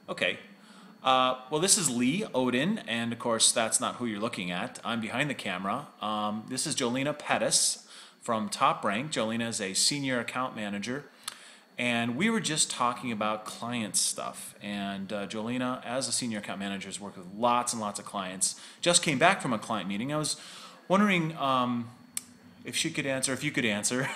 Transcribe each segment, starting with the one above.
Okay. Well, this is Lee Odin, and of course, that's not who you're looking at. I'm behind the camera. This is Jolina Pettice from TopRank. Jolina is a senior account manager, and we were just talking about client stuff. And Jolina, as a senior account manager, has worked with lots and lots of clients. Just came back from a client meeting. I was wondering if she could answer, if you could answer.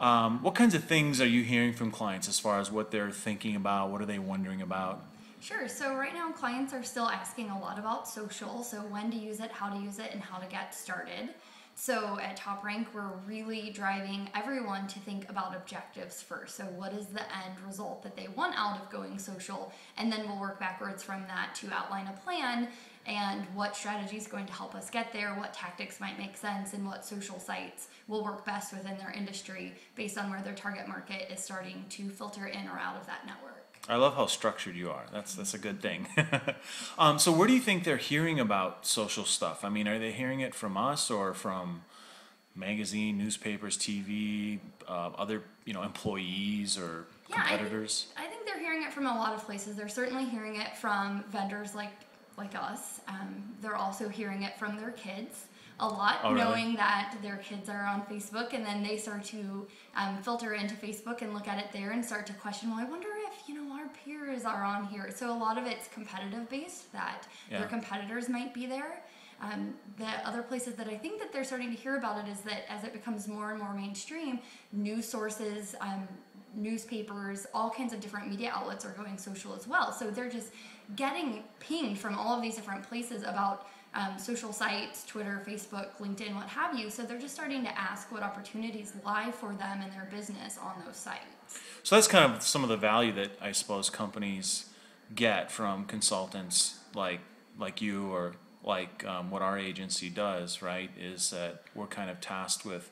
What kinds of things are you hearing from clients as far as what they're thinking about? What are they wondering about? Sure. So right now clients are still asking a lot about social. So when to use it, how to use it, and how to get started. So at TopRank, we're really driving everyone to think about objectives first. So what is the end result that they want out of going social? And then we'll work backwards from that to outline a plan and what strategy is going to help us get there, what tactics might make sense, and what social sites will work best within their industry based on where their target market is starting to filter in or out of that network. I love how structured you are. That's a good thing. So where do you think they're hearing about social stuff? I mean, are they hearing it from us or from magazine, newspapers, TV, other employees or competitors? I think they're hearing it from a lot of places. They're certainly hearing it from vendors like us. They're also hearing it from their kids a lot, Oh, really? knowing that their kids are on Facebook, and then they start to filter into Facebook and look at it there and start to question, well, I wonder if our peers are on here. So a lot of it's competitive based, that their competitors might be there. The other places that I think that they're starting to hear about it is that as it becomes more and more mainstream, news sources, newspapers, all kinds of different media outlets are going social as well. So they're just getting pinged from all of these different places about social sites, Twitter, Facebook, LinkedIn, what have you. So they're just starting to ask what opportunities lie for them and their business on those sites. So that's kind of some of the value that I suppose companies get from consultants like you or like what our agency does, right? Is that we're kind of tasked with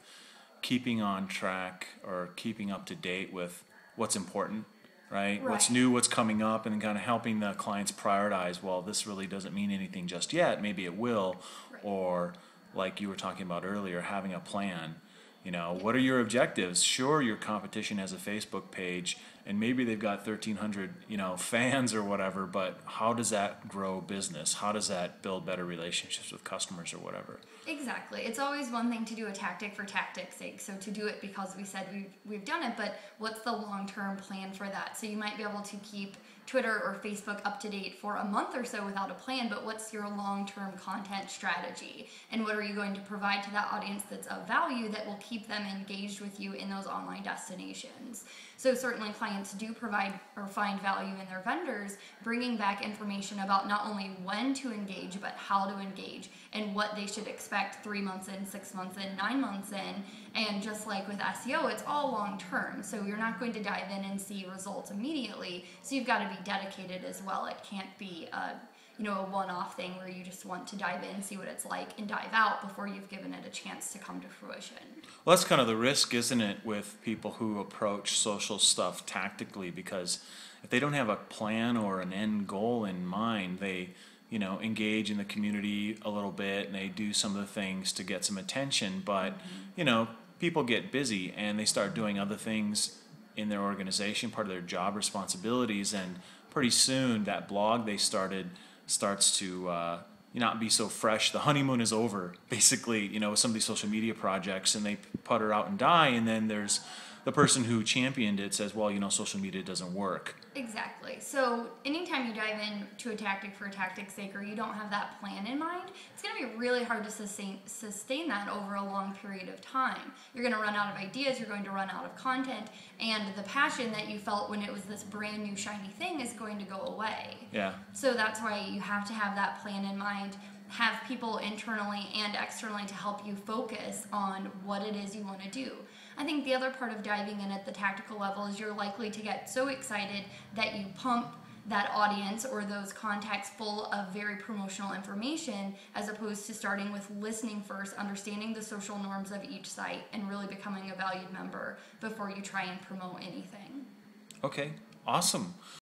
keeping on track or keeping up to date with what's important, right? What's new, what's coming up, and then kind of helping the clients prioritize, well, this really doesn't mean anything just yet, maybe it will, or like you were talking about earlier, having a plan. What are your objectives? Sure, your competition has a Facebook page, and maybe they've got 1,300, fans or whatever, but how does that grow business? How does that build better relationships with customers or whatever? Exactly. It's always one thing to do a tactic for tactic's sake, so to do it because we said we've done it, but what's the long-term plan for that? So you might be able to keep Twitter or Facebook up to date for a month or so without a plan, but what's your long-term content strategy? And what are you going to provide to that audience that's of value that will keep them engaged with you in those online destinations? So certainly clients do provide or find value in their vendors bringing back information about not only when to engage, but how to engage and what they should expect 3 months in, 6 months in, 9 months in. And just like with SEO, it's all long term. So you're not going to dive in and see results immediately. So you've got to be dedicated as well. It can't be a one-off thing where you just want to dive in, see what it's like, and dive out before you've given it a chance to come to fruition. Well, that's kind of the risk, isn't it, with people who approach social stuff tactically, because if they don't have a plan or an end goal in mind, they, engage in the community a little bit and they do some of the things to get some attention, but, people get busy and they start doing other things in their organization, part of their job responsibilities, and pretty soon that blog they started starts to not be so fresh. The honeymoon is over, basically, with some of these social media projects, and they putter out and die, and then there's the person who championed it says, well, social media doesn't work. Exactly. So anytime you dive into a tactic for a tactic's sake, or you don't have that plan in mind, it's going to be really hard to sustain that over a long period of time. You're going to run out of ideas, you're going to run out of content, and the passion that you felt when it was this brand new shiny thing is going to go away. Yeah. So that's why you have to have that plan in mind, have people internally and externally to help you focus on what it is you want to do. I think the other part of diving in at the tactical level is you're likely to get so excited that you pump that audience or those contacts full of very promotional information, as opposed to starting with listening first, understanding the social norms of each site, and really becoming a valued member before you try and promote anything. Okay, awesome.